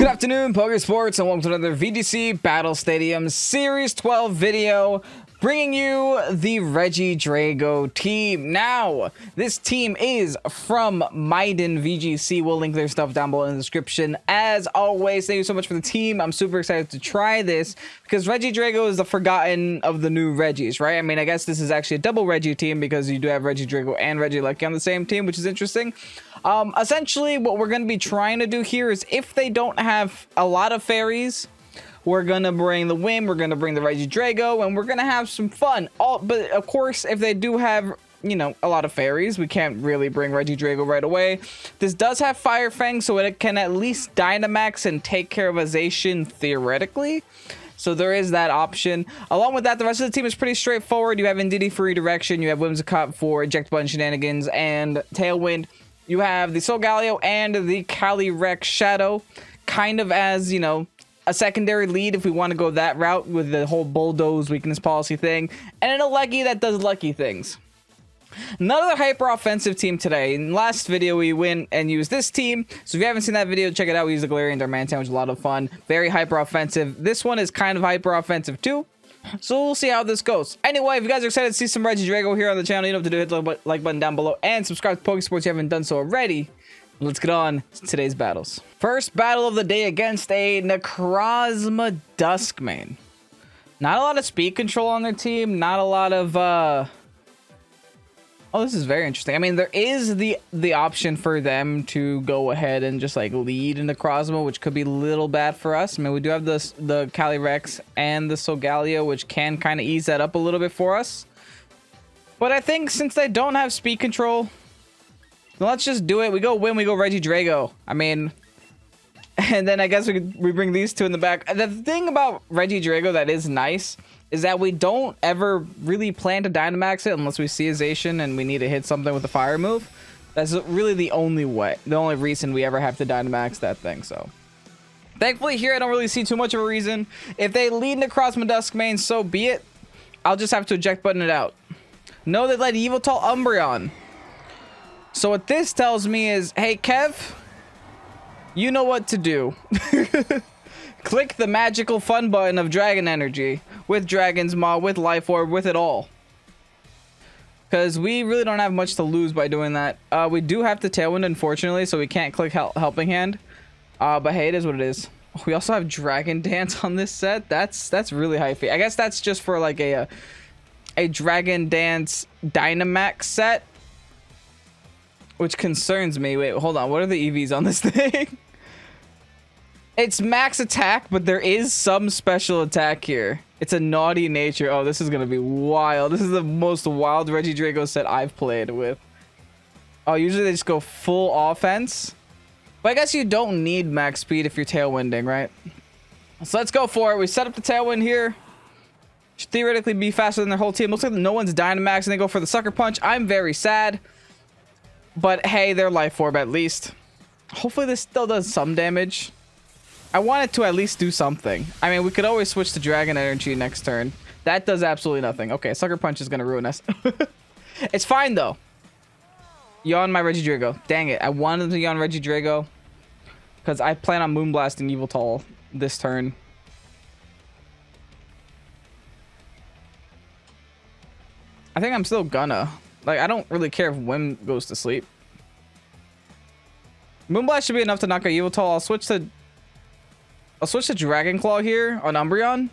Good afternoon, Pokésports, and welcome to another VGC Battle Stadium Series 12 video, bringing you the REGIDRAGO team. Now, this team is from MidenVGC. We'll link their stuff down below in the description. As always, thank you so much for the team. I'm super excited to try this because REGIDRAGO is the forgotten of the new Regis, right? I mean, I guess this is actually a double Regi team because you do have REGIDRAGO and Regilucky on the same team, which is interesting. Essentially, what we're going to be trying to do here is if they don't have a lot of fairies, we're going to bring the Whim, we're going to bring the REGIDRAGO, and we're going to have some fun. But of course, if they do have, you know, a lot of fairies, we can't really bring REGIDRAGO right away. This does have Fire Fang, so it can at least Dynamax and take care of a Zacian theoretically. So there is that option. Along with that, the rest of the team is pretty straightforward. You have Indeedee for redirection, you have Whimsicott for eject button shenanigans, and Tailwind. You have the Solgaleo and the Calyrex-Shadow, kind of as, you know, a secondary lead if we want to go that route with the whole Bulldoze weakness policy thing. And then a Leggy that does lucky things. Another hyper-offensive team today. In the last video, we went and used this team. So if you haven't seen that video, check it out. We used the Galarian Darmanitan, which was a lot of fun. Very hyper-offensive. This one is kind of hyper-offensive too. So we'll see how this goes. Anyway, if you guys are excited to see some REGIDRAGO here on the channel, you know what to do. Hit the like button down below and subscribe to Pokésports if you haven't done so already. Let's get on to today's battles. First battle of the day against a Necrozma Duskmane. Not a lot of speed control on their team. Not a lot of... Oh, this is very interesting. I mean, there is the option for them to go ahead and just like lead in Necrozma, which could be a little bad for us. I mean, we do have the Calyrex and the Solgaleo, which can kind of ease that up a little bit for us. But I think since they don't have speed control, let's just do it. We go Whim, we go REGIDRAGO. I mean, and then I guess we bring these two in the back. The thing about REGIDRAGO that is nice is that we don't ever really plan to Dynamax it unless we see a Zacian and we need to hit something with a fire move. That's really the only way, the only reason we ever have to Dynamax that thing. So thankfully here I don't really see too much of a reason. If they lead Necrozma Duskmane, so be it. I'll just have to eject button it out. No, they let Yveltal Umbreon. So what this tells me is, hey Kev, you know what to do. Click the magical fun button of Dragon Energy with Dragon's Maw, with Life Orb, with it all. Because we really don't have much to lose by doing that. We do have to Tailwind, unfortunately, so we can't click Helping Hand. But hey, it is what it is. We also have Dragon Dance on this set. That's really hypey. I guess that's just for like a Dragon Dance Dynamax set. Which concerns me. Wait, hold on. What are the EVs on this thing? It's max attack, but there is some special attack here. It's a Naughty Nature. Oh, this is going to be wild. This is the most wild REGIDRAGO set I've played with. Oh, usually they just go full offense. But I guess you don't need max speed if you're Tailwinding, right? So let's go for it. We set up the Tailwind here. Should theoretically be faster than their whole team. Looks like no one's Dynamax and they go for the Sucker Punch. I'm very sad. But hey, they're Life Orb at least. Hopefully this still does some damage. I want it to at least do something. I mean, we could always switch to Dragon Energy next turn. That does absolutely nothing. Okay, Sucker Punch is going to ruin us. It's fine, though. Yawn my REGIDRAGO. Dang it. I wanted to yawn REGIDRAGO because I plan on Moonblasting Yveltal this turn. I think I'm still gonna. Like, I don't really care if Whim goes to sleep. Moonblast should be enough to knock out Yveltal. I'll switch to Dragon Claw here on Umbreon.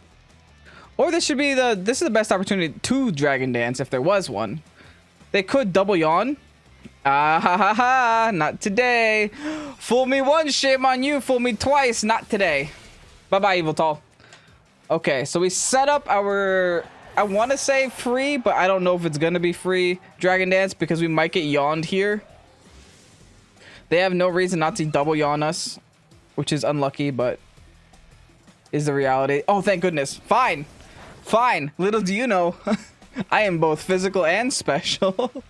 Or this should be this is the best opportunity to Dragon Dance if there was one. They could double yawn. Ah ha ha ha, not today. Fool me once, shame on you. Fool me twice, not today. Bye-bye, Yveltal. Okay, so we set up our, I want to say free, but I don't know if it's going to be free Dragon Dance because we might get yawned here. They have no reason not to double yawn us, which is unlucky, but is the reality. Oh, thank goodness. Fine. Fine. Little do you know, I am both physical and special.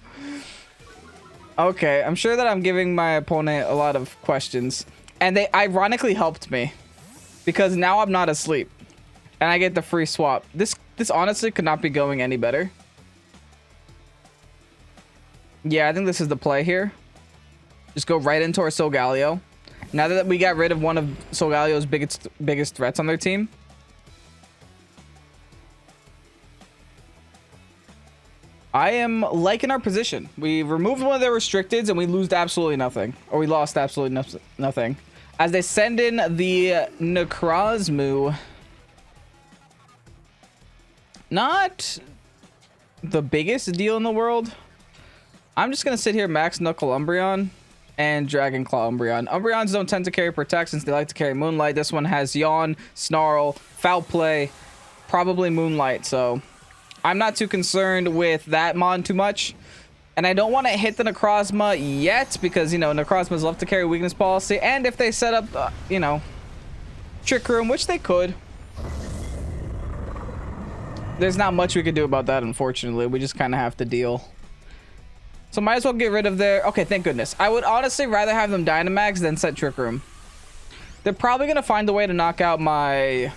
Okay, I'm sure that I'm giving my opponent a lot of questions. And they ironically helped me. Because now I'm not asleep. And I get the free swap. This honestly could not be going any better. Yeah, I think this is the play here. Just go right into our Solgaleo. Now that we got rid of one of Solgalio's biggest threats on their team. I am liking our position. We removed one of their restricteds and we lost absolutely nothing. Or we lost absolutely nothing. As they send in the Necrozma. Not the biggest deal in the world. I'm just going to sit here, max Knuckle Umbreon and Dragon Claw Umbreon. Umbreons don't tend to carry Protect since they like to carry Moonlight. This one has Yawn, Snarl, Foul Play, probably Moonlight. So I'm not too concerned with that mon too much. And I don't want to hit the Necrozma yet because, you know, Necrozmas love to carry Weakness Policy. And if they set up, you know, Trick Room, which they could. There's not much we could do about that, unfortunately. We just kind of have to deal. So might as well get rid of their... Okay, thank goodness. I would honestly rather have them Dynamax than set Trick Room. They're probably going to find a way to knock out my...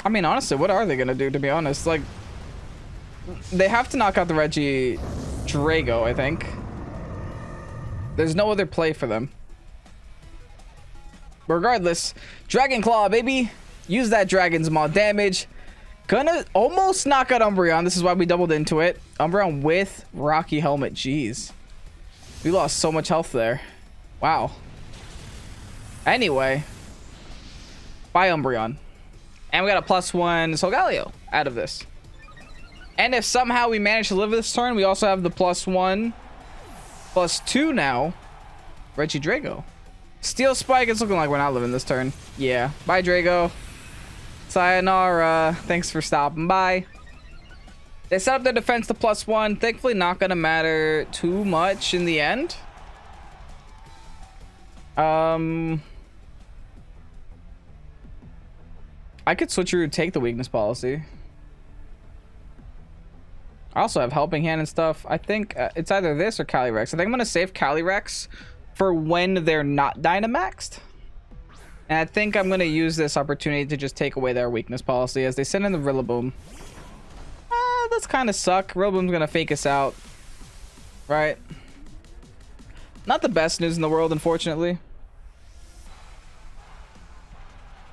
I mean, honestly, what are they going to do, to be honest? Like, they have to knock out the REGIDRAGO, I think. There's no other play for them. Regardless, Dragon Claw, baby. Use that Dragon's Maw damage. Gonna almost knock out Umbreon. This is why we doubled into it. Umbreon with Rocky Helmet. Jeez. We lost so much health there. Wow. Anyway. Bye, Umbreon. And we got a +1 Solgaleo out of this. And if somehow we manage to live this turn, we also have the +1, +2 now. REGIDRAGO. Steel Spike, it's looking like we're not living this turn. Yeah. Bye, Drago. Sayonara. Thanks for stopping by. They set up their defense to +1. Thankfully, not going to matter too much in the end. I could switch through, take the Weakness Policy. I also have Helping Hand and stuff. I think it's either this or Calyrex. I think I'm going to save Calyrex for when they're not Dynamaxed. And I think I'm going to use this opportunity to just take away their Weakness Policy as they send in the Rillaboom. That's kind of suck. Rillaboom's going to fake us out. Right? Not the best news in the world, unfortunately.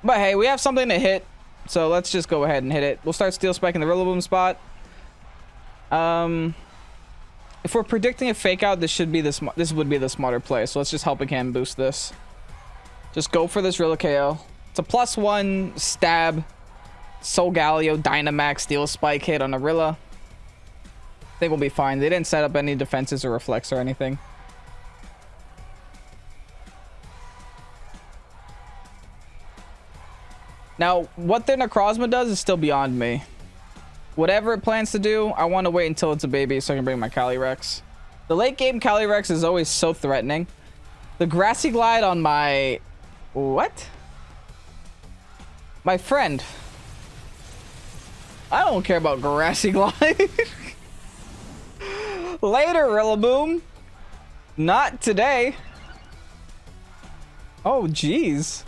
But hey, we have something to hit. So let's just go ahead and hit it. We'll start Steel Spike in the Rillaboom spot. If we're predicting a fake out, this would be the smarter play. So let's just Helping Hand boost this. Just go for this Rilla KO. It's a +1 stab. Solgaleo Dynamax Steel Spike hit on a Rilla. I think we'll be fine. They didn't set up any defenses or reflex or anything. Now, what their Necrozma does is still beyond me. Whatever it plans to do, I want to wait until it's a baby so I can bring my Calyrex. The late game Calyrex is always so threatening. The Grassy Glide on my... What? My friend. I don't care about Grassy Glide. Later, Rillaboom. Not today. Oh, jeez.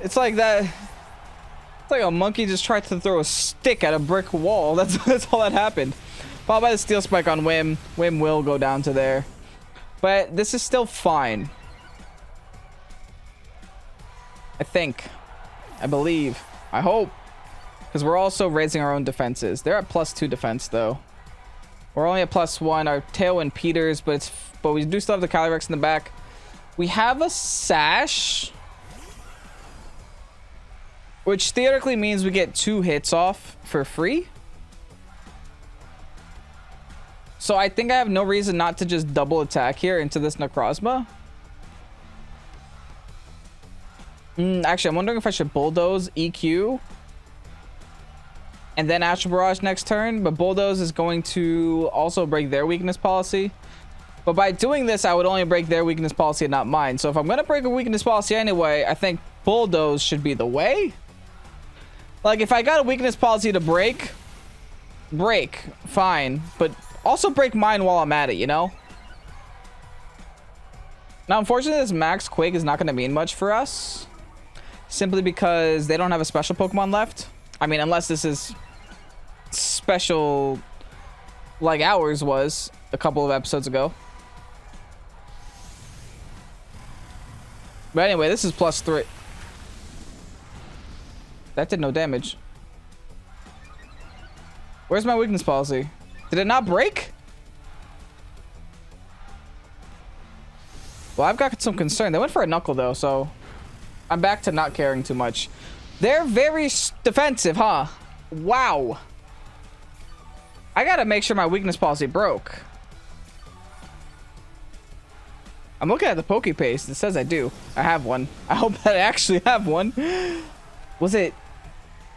It's like that... It's like a monkey just tried to throw a stick at a brick wall. That's all that happened. Followed by the Steel Spike on Whim. Whim will go down to there. But this is still fine. I think. I believe. I hope. Because we're also raising our own defenses. They're at +2 defense, though. We're only at +1. Our Tailwind Peters, but we do still have the Calyrex in the back. We have a Sash, which theoretically means we get 2 hits off for free. So I think I have no reason not to just double attack here into this Necrozma. Actually, I'm wondering if I should Bulldoze, EQ, and then Astral Barrage next turn. But Bulldoze is going to also break their Weakness Policy. But by doing this, I would only break their Weakness Policy and not mine. So if I'm going to break a Weakness Policy anyway, I think Bulldoze should be the way. Like, if I got a Weakness Policy to break, fine. But also break mine while I'm at it, you know? Now, unfortunately, this Max Quake is not going to mean much for us. Simply because they don't have a special Pokemon left. I mean, unless this is special like ours was a couple of episodes ago. But anyway, this is +3. That did no damage. Where's my weakness policy? Did it not break? Well, I've got some concern. They went for a knuckle though, so I'm back to not caring too much. They're very defensive, huh? Wow. I gotta make sure my weakness policy broke. I'm looking at the Pokepaste. It says I do. I have one. I hope that I actually have one. Was it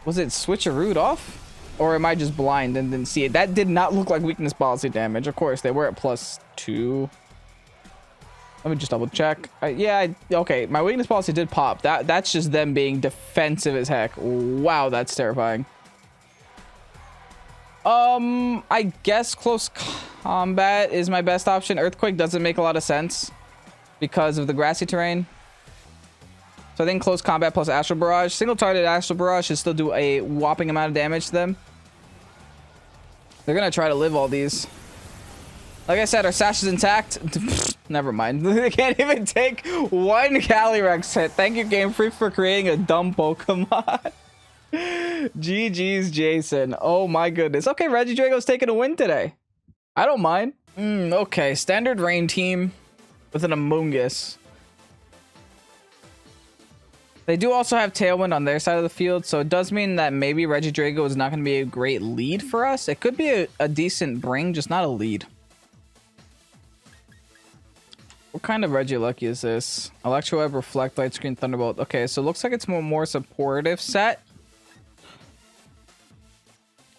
switcherooed off? Or am I just blind and didn't see it? That did not look like weakness policy damage. Of course, they were at +2. Let me just double check. Okay, my weakness policy did pop. That's just them being defensive as heck. Wow, that's terrifying. I guess close combat is my best option. Earthquake doesn't make a lot of sense because of the grassy terrain. So I think close combat plus Astral Barrage. Single targeted Astral Barrage should still do a whopping amount of damage to them. They're gonna try to live all these. Like I said, our Sash is intact. Never mind. They can't even take one Calyrex hit. Thank you, Game Freak, for creating a dumb Pokemon. GG's, Jason. Oh my goodness. Okay, Regidrago's taking a win today. I don't mind. Okay, standard rain team with an Amoonguss. They do also have Tailwind on their side of the field, so it does mean that maybe Regidrago is not going to be a great lead for us. It could be a decent bring, just not a lead. What kind of Regilucky is this? Electroweb, Reflect, Light Screen, Thunderbolt. Okay, so it looks like it's more supportive set,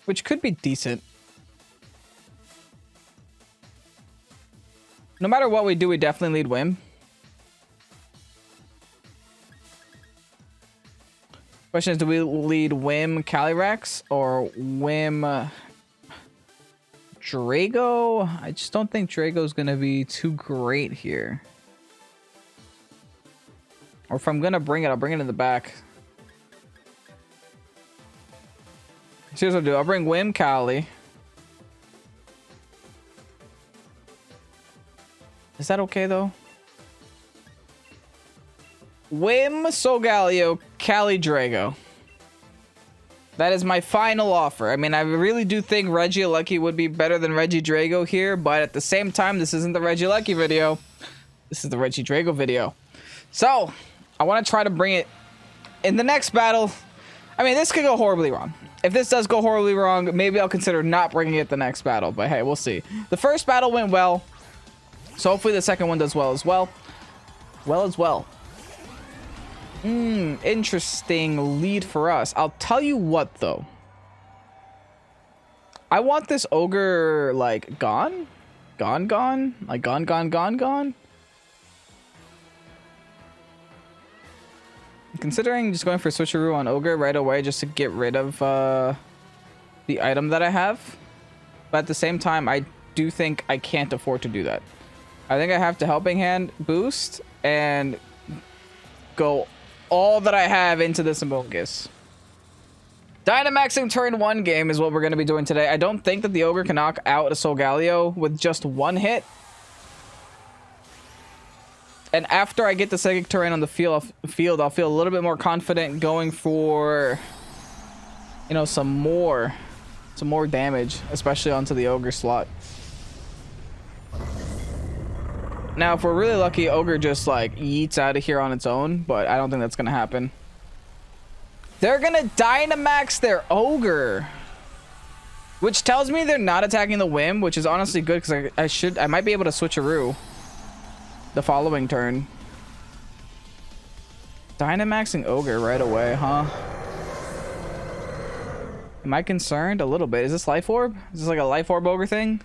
which could be decent. No matter what we do, we definitely lead Whim. Question is, do we lead Whim Calyrex or Whim Drago? I just don't think Drago's going to be too great here. Or if I'm going to bring it, I'll bring it in the back. Here's what I'll do. I'll bring Whim Cali. Is that okay, though? Whim Solgaleo Calydrago. That is my final offer. I mean, I really do think Regilucky would be better than Regidrago here, but at the same time, this isn't the Regilucky video. This is the Regidrago video. So, I want to try to bring it in the next battle. I mean, this could go horribly wrong. If this does go horribly wrong, maybe I'll consider not bringing it the next battle, but hey, we'll see. The first battle went well, so hopefully the second one does well as well. Interesting lead for us. I'll tell you what, though. I want this ogre, like, gone? Gone? Like, gone? Considering just going for switcheroo on ogre right away just to get rid of the item that I have. But at the same time, I do think I can't afford to do that. I think I have to Helping Hand boost and go all that I have into this Amoonguss. Dynamaxing turn 1 game is what we're going to be doing today. I don't think that the ogre can knock out a Solgaleo with just one hit. And after I get the Psychic Terrain on the field, I'll feel a little bit more confident going for, you know, some more damage, especially onto the ogre slot. Now, if we're really lucky, ogre just like yeets out of here on its own, but I don't think that's gonna happen. They're gonna Dynamax their ogre, which tells me they're not attacking the Whim, which is honestly good because I might be able to switcheroo the following turn. Dynamaxing ogre right away, huh? Am I concerned? A little bit. Is this Life Orb? Is this like a Life Orb ogre thing?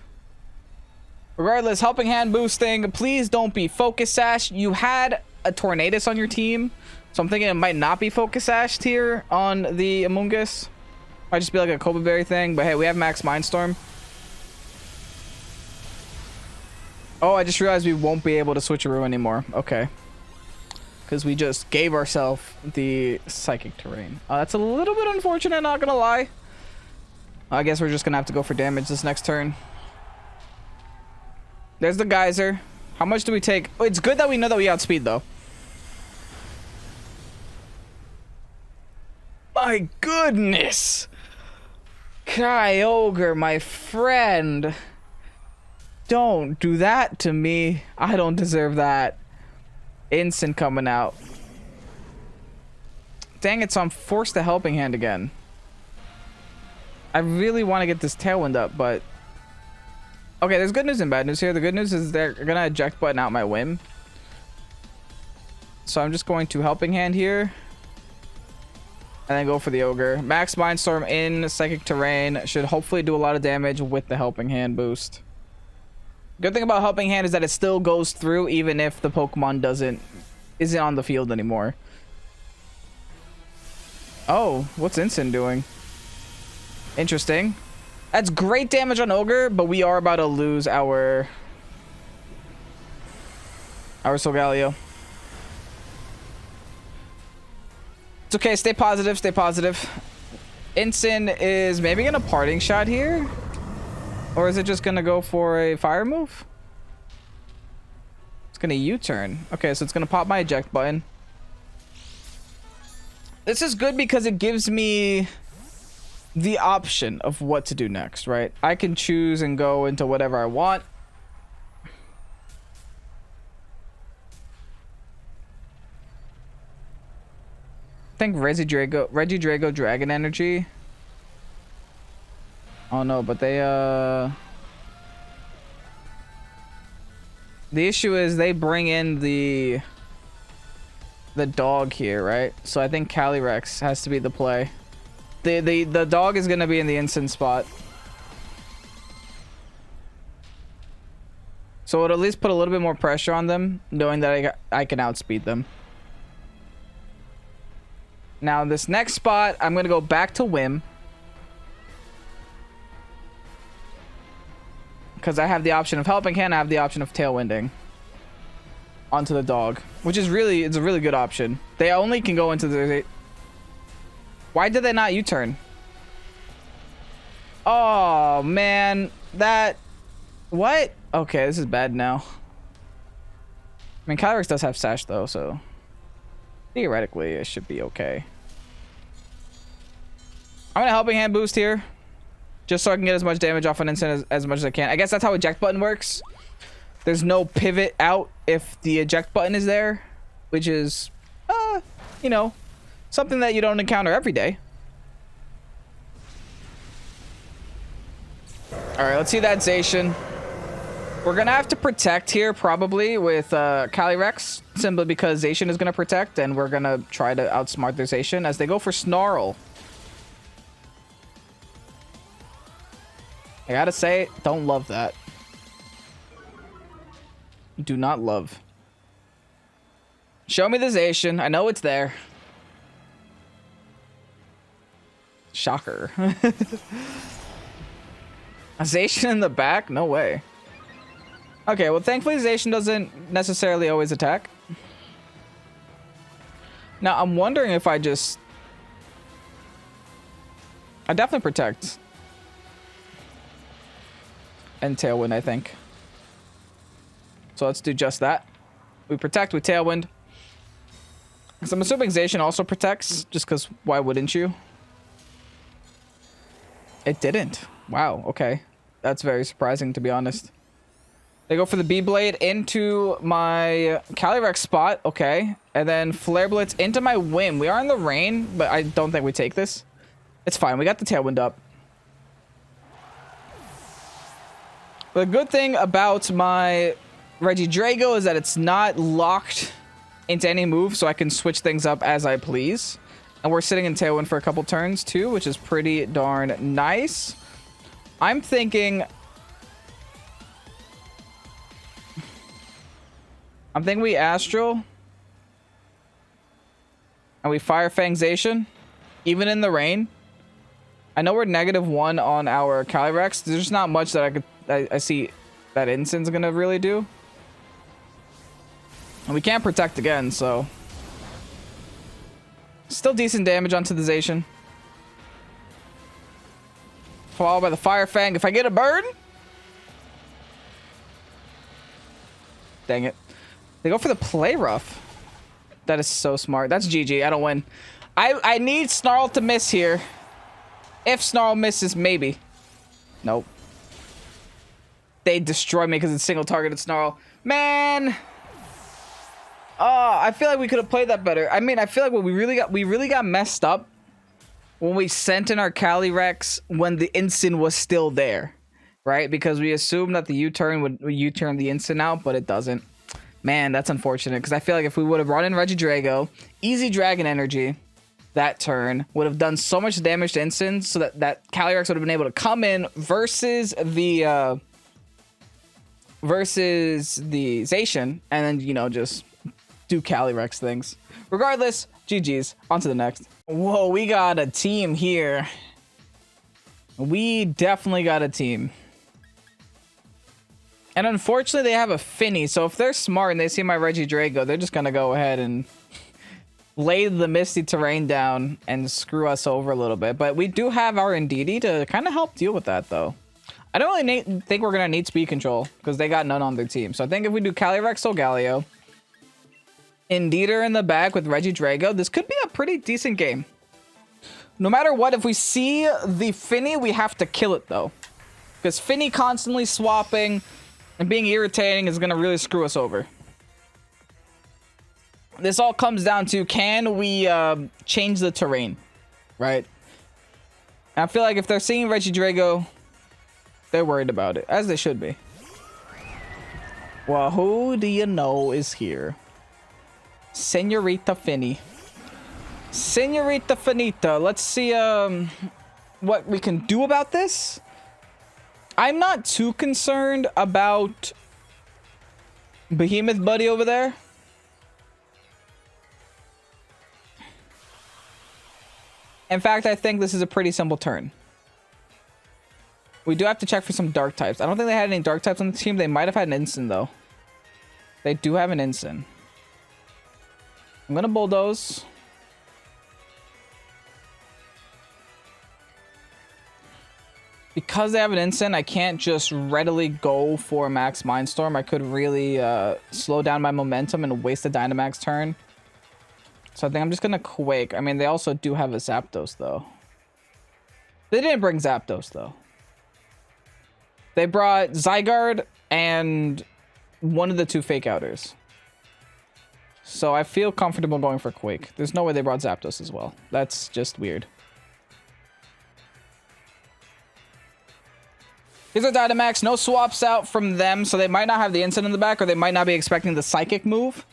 Regardless, Helping Hand boosting. Please don't be Focus Sash. You had a Tornadus on your team, so I'm thinking it might not be Focus Sashed here on the Amoonguss. Might just be like a Cobra Berry thing, but hey, we have Max Mindstorm. Oh, I just realized we won't be able to switcheroo anymore. Okay. Because we just gave ourselves the Psychic Terrain. That's a little bit unfortunate, not gonna lie. I guess we're just gonna have to go for damage this next turn. There's the Geyser. How much do we take? Oh, it's good that we know that we outspeed, though. my goodness. Kyogre, my friend. Don't do that to me. I don't deserve that. Instant coming out. Dang it, so I'm forced to Helping Hand again. I really want to get this Tailwind up, but... Okay, there's good news and bad news here. The good news is they're going to eject button out my Whim. So I'm just going to Helping Hand here. And then go for the Ogre. Max Mindstorm in Psychic Terrain. Should hopefully do a lot of damage with the Helping Hand boost. Good thing about Helping Hand is that it still goes through even if the Pokemon isn't on the field anymore. Oh, what's Instant doing? Interesting. That's great damage on Ogre, but we are about to lose our Solgaleo. It's okay, stay positive, stay positive. Instant is maybe gonna Parting Shot here? Or is it just gonna go for a Fire move? It's gonna U-turn. Okay, so it's gonna pop my Eject button. This is good because it gives me the option of what to do next, right? I can choose and go into whatever I want. I think Regidrago Dragon Energy. Oh no, but they the issue is they bring in the dog here, right? So I think Calyrex has to be the play. The dog is gonna be in the Instant spot. So it'll at least put a little bit more pressure on them, knowing that I can outspeed them. Now this next spot, I'm gonna go back to Whim. Because I have the option of Helping Hand, I have the option of Tailwinding onto the dog, which is it's a really good option. They only can go into the... Why did they not U-turn? Oh, man. That... What? Okay, this is bad now. I mean, Calyrex does have Sash, though, so... Theoretically, it should be okay. I'm gonna Helping Hand boost here. Just so I can get as much damage off an Instant as much as I can. I guess that's how Eject button works. There's no pivot out if the Eject button is there. Which is, you know, something that you don't encounter every day. Alright, let's see that Zacian. We're gonna have to protect here probably with Calyrex. Simply because Zacian is gonna protect. And we're gonna try to outsmart their Zacian as they go for Snarl. I gotta say, don't love that. Do not love. Show me the Zacian. I know it's there. Shocker. A Zacian in the back? No way. Okay, well, thankfully Zacian doesn't necessarily always attack. Now, I'm wondering if I definitely protect. And Tailwind, I think. So let's do just that. We protect with Tailwind. Because I'm assuming Zacian also protects, just because why wouldn't you? It didn't. Wow, okay. That's very surprising, to be honest. They go for the B-Blade into my Calyrex spot, okay. And then Flare Blitz into my Whim. We are in the rain, but I don't think we take this. It's fine, we got the Tailwind up. The good thing about my Regidrago is that it's not locked into any move, so I can switch things up as I please. And we're sitting in Tailwind for a couple turns too, which is pretty darn nice. I'm thinking we Astral. And we Fire Fang Zacian, even in the rain. I know we're -1 on our Calyrex. There's just not much that I see that Instant's gonna really do. And we can't protect again, so... Still decent damage onto the Zacian. Followed by the Fire Fang. If I get a burn... Dang it. They go for the Play Rough. That is so smart. That's GG. I don't win. I need Snarl to miss here. If Snarl misses, maybe. Nope. They destroy me because it's single targeted Snarl. Man. Oh, I feel like we could have played that better. I mean, I feel like what we really got messed up when we sent in our Calyrex when the instant was still there, right? Because we assumed that the U-turn would U-turn the instant out, but it doesn't. Man, that's unfortunate because I feel like if we would have brought in Regidrago, easy Dragon Energy that turn would have done so much damage to instants so that Calyrex would have been able to come in versus the Zacian and then, you know, just do Calyrex things. Regardless, GG's. On to the next. Whoa, we got a team here. We definitely got a team. And unfortunately, they have a Finny. So if they're smart and they see my Regidrago, they're just going to go ahead and lay the Misty Terrain down and screw us over a little bit. But we do have our Indeedee to kind of help deal with that, though. I don't really think we're going to need speed control because they got none on their team. So I think if we do Calyrex Solgaleo, Indeedee in the back with Regidrago, this could be a pretty decent game. No matter what, if we see the Finny, we have to kill it, though. Because Finny constantly swapping and being irritating is going to really screw us over. This all comes down to, can we change the terrain, right? And I feel like if they're seeing Regidrago, they're worried about it, as they should be. Well, who do you know is here? Senorita Finny. Senorita Finita. Let's see what we can do about this. I'm not too concerned about Behemoth Buddy over there. In fact, I think this is a pretty simple turn. We do have to check for some dark types. I don't think they had any dark types on the team. They might have had an instant, though. They do have an instant. I'm going to Bulldoze. Because they have an instant, I can't just readily go for Max Mindstorm. I could really slow down my momentum and waste a Dynamax turn. So I think I'm just going to Quake. I mean, they also do have a Zapdos, though. They didn't bring Zapdos, though. They brought Zygarde and one of the two Fake Outers. So I feel comfortable going for Quake. There's no way they brought Zapdos as well. That's just weird. Here's our Dynamax. No swaps out from them, so they might not have the instant in the back, or they might not be expecting the Psychic move.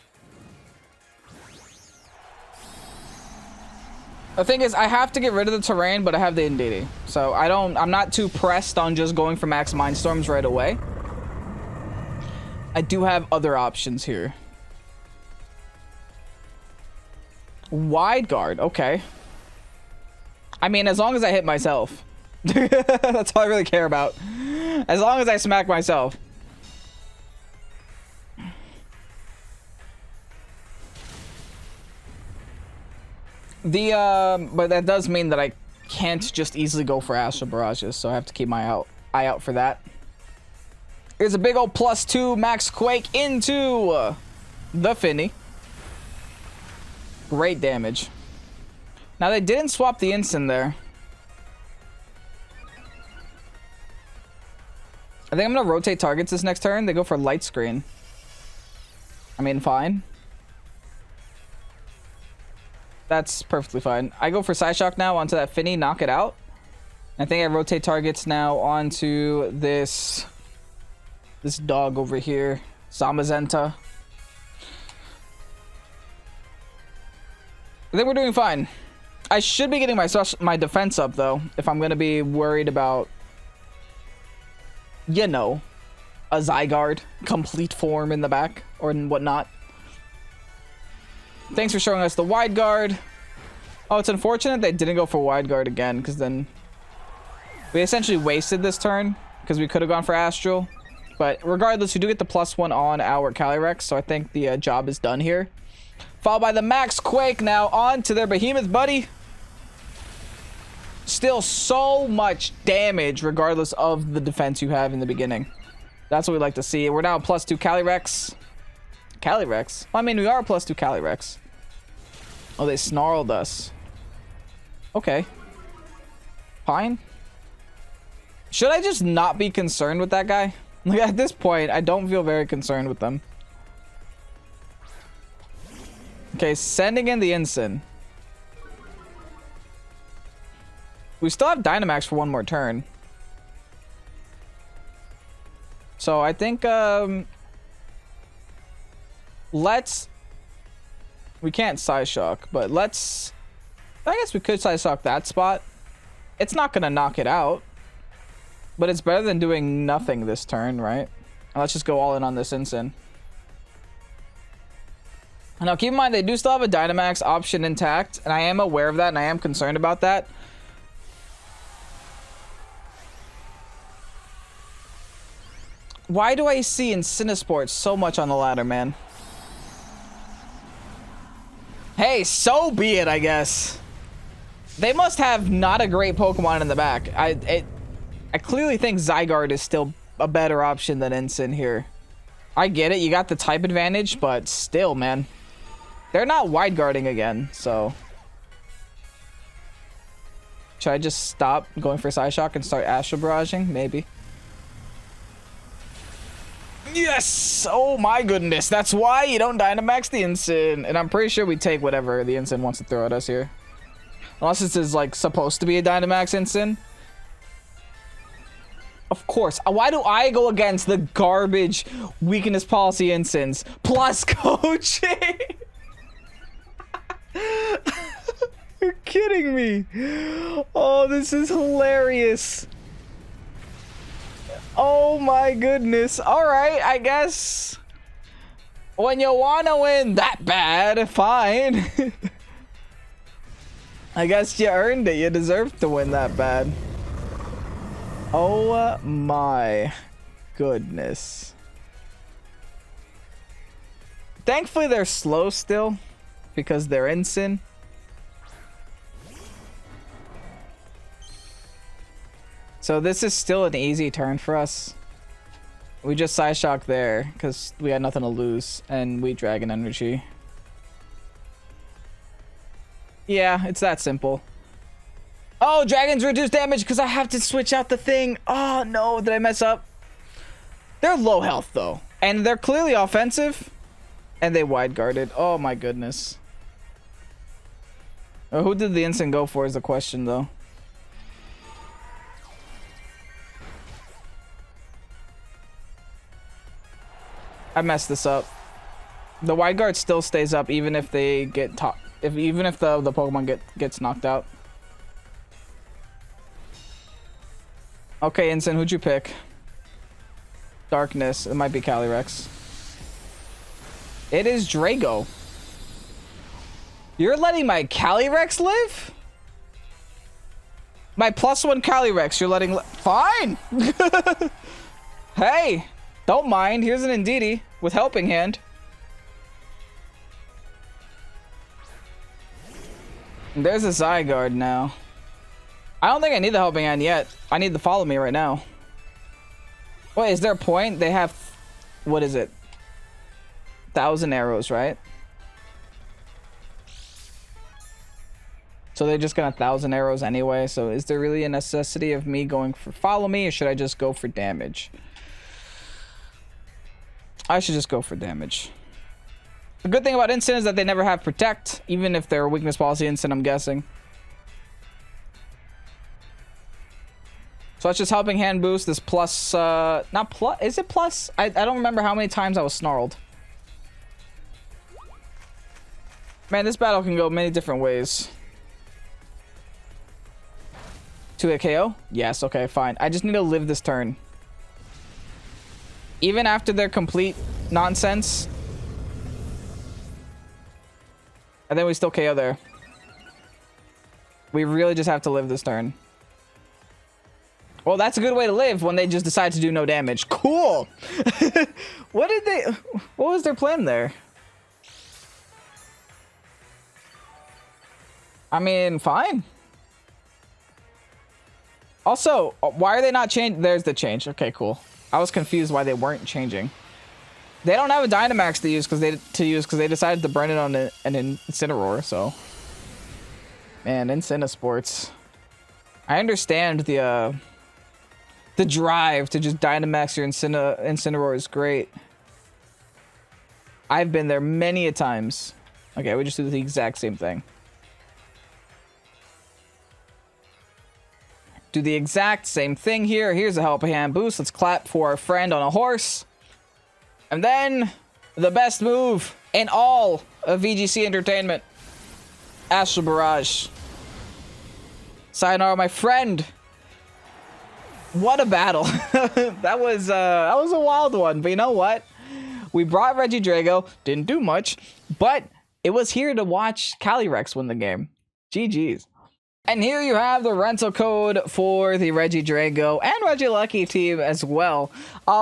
The thing is, I have to get rid of the terrain, but I have the Indeedee. So I'm not too pressed on just going for Max Mindstorms right away. I do have other options here. Wide Guard, okay. I mean, as long as I hit myself. That's all I really care about. As long as I smack myself. But that does mean that I can't just easily go for Astral Barrages, so I have to keep my eye out for that. Here's a big old +2 Max Quake into the Finny. Great damage. Now, they didn't swap the instant there. I think I'm going to rotate targets this next turn. They go for Light Screen. I mean, fine. That's perfectly fine. I go for Psyshock now onto that Finny, knock it out. I think I rotate targets now onto this dog over here, Zamazenta. I think we're doing fine. I should be getting my defense up, though, if I'm going to be worried about, you know, a Zygarde complete form in the back or whatnot. Thanks for showing us the Wide Guard. Oh, it's unfortunate they didn't go for Wide Guard again, because then we essentially wasted this turn because we could have gone for Astral. But regardless, we do get the +1 on our Calyrex, so I think the job is done here. Followed by the Max Quake now on to their Behemoth Buddy. Still so much damage regardless of the defense you have in the beginning. That's what we like to see. We're now +2 Calyrex. Calyrex? Well, I mean, we are +2 Calyrex. Oh, they snarled us. Okay. Fine. Should I just not be concerned with that guy? Like, at this point, I don't feel very concerned with them. Okay, sending in the Ensign. We still have Dynamax for one more turn. So I think let's, we can't Psyshock, but let's, I guess we could Psyshock that spot. It's not gonna knock it out, but it's better than doing nothing this turn, right? And let's just go all in on this Ensign. Now keep in mind they do still have a Dynamax option intact, and I am aware of that and I am concerned about that. Why do I see Incinesports so much on the ladder, man? Hey, so be it, I guess. They must have not a great Pokemon in the back. I clearly think Zygarde is still a better option than Ensign here. I get it, you got the type advantage, but still, man. They're not wide guarding again, so. Should I just stop going for Psyshock and start Astral Barraging? Maybe. Yes! Oh my goodness, that's why you don't Dynamax the Ensign. And I'm pretty sure we take whatever the Ensign wants to throw at us here. Unless this is like supposed to be a Dynamax Ensign. Of course. Why do I go against the garbage weakness policy Ensigns plus coaching? You're kidding me. Oh, this is hilarious. Oh my goodness. Alright, I guess. When you wanna win that bad, fine. I guess you earned it. You deserve to win that bad. Oh my goodness. Thankfully they're slow still because they're Ensign. So this is still an easy turn for us. We just Psyshock there because we had nothing to lose and we Dragon Energy. Yeah, it's that simple. Oh, dragons reduce damage because I have to switch out the thing. Oh no, did I mess up? They're low health though. And they're clearly offensive. And they wide guarded. Oh my goodness. Oh, who did the Ensign go for is the question though. I messed this up. The wide guard still stays up even if they get even if the Pokemon gets knocked out. Okay, Ensign, who'd you pick? Darkness. It might be Calyrex. It is Drago. You're letting my Calyrex live? My +1 Calyrex, you're letting fine! Hey! Don't mind. Here's an Indeedee with Helping Hand. There's a Zygarde now. I don't think I need the Helping Hand yet. I need the Follow Me right now. Wait, is there a point? They have... What is it? 1,000 arrows, right? So they're just gonna 1,000 arrows anyway. So is there really a necessity of me going for Follow Me, or should I just go for damage? I should just go for damage. The good thing about Instant is that they never have Protect, even if they're weakness policy Instant, I'm guessing. So let's just Helping Hand boost this plus, not plus, is it plus? I don't remember how many times I was snarled. Man, this battle can go many different ways. 2-hit KO? Yes, okay, fine. I just need to live this turn. Even after their complete nonsense. And then we still KO there. We really just have to live this turn. Well, that's a good way to live when they just decide to do no damage. Cool! What was their plan there? I mean, fine. Also, why are they not changing? There's the change. Okay, cool. I was confused why they weren't changing. They don't have a Dynamax to use because they decided to burn it on an Incineroar, so Man, Sports. I understand the drive to just Dynamax your Incineroar is great. I've been there many a times. Okay, we just do the exact same thing. Do the exact same thing here. Here's a helping hand boost. Let's clap for our friend on a horse. And then the best move in all of VGC Entertainment. Astral Barrage. Sayonara, my friend. What a battle. that was a wild one, but you know what? We brought Regidrago, didn't do much, but it was here to watch Calyrex win the game. GG's. And here you have the rental code for the Regidrago and Regilucky team as well.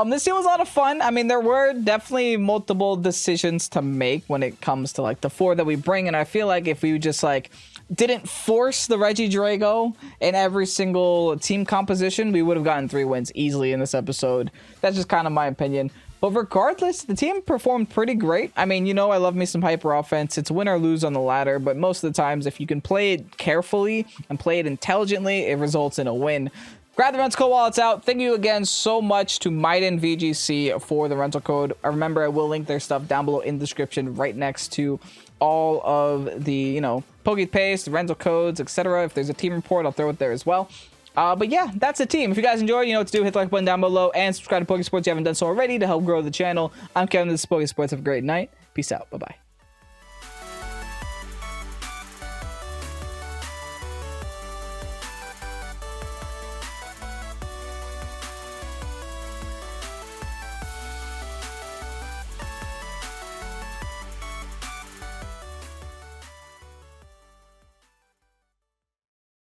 This team was a lot of fun. I mean, there were definitely multiple decisions to make when it comes to like the 4 that we bring, and I feel like if we just like didn't force the Regidrago in every single team composition, we would have gotten 3 wins easily in this episode. That's just kind of my opinion. But regardless, the team performed pretty great. I mean, you know, I love me some hyper offense. It's win or lose on the ladder, but most of the times, if you can play it carefully and play it intelligently, it results in a win. Grab the rental code while it's out. Thank you again so much to MidenVGC for the rental code. Remember, I will link their stuff down below in the description right next to all of the, you know, Pokepaste, rental codes, etc. If there's a team report, I'll throw it there as well. But yeah, that's the team. If you guys enjoyed, you know what to do. Hit the like button down below and subscribe to Pokésports if you haven't done so already to help grow the channel. I'm Kevin. This is Pokésports. Have a great night. Peace out. Bye-bye.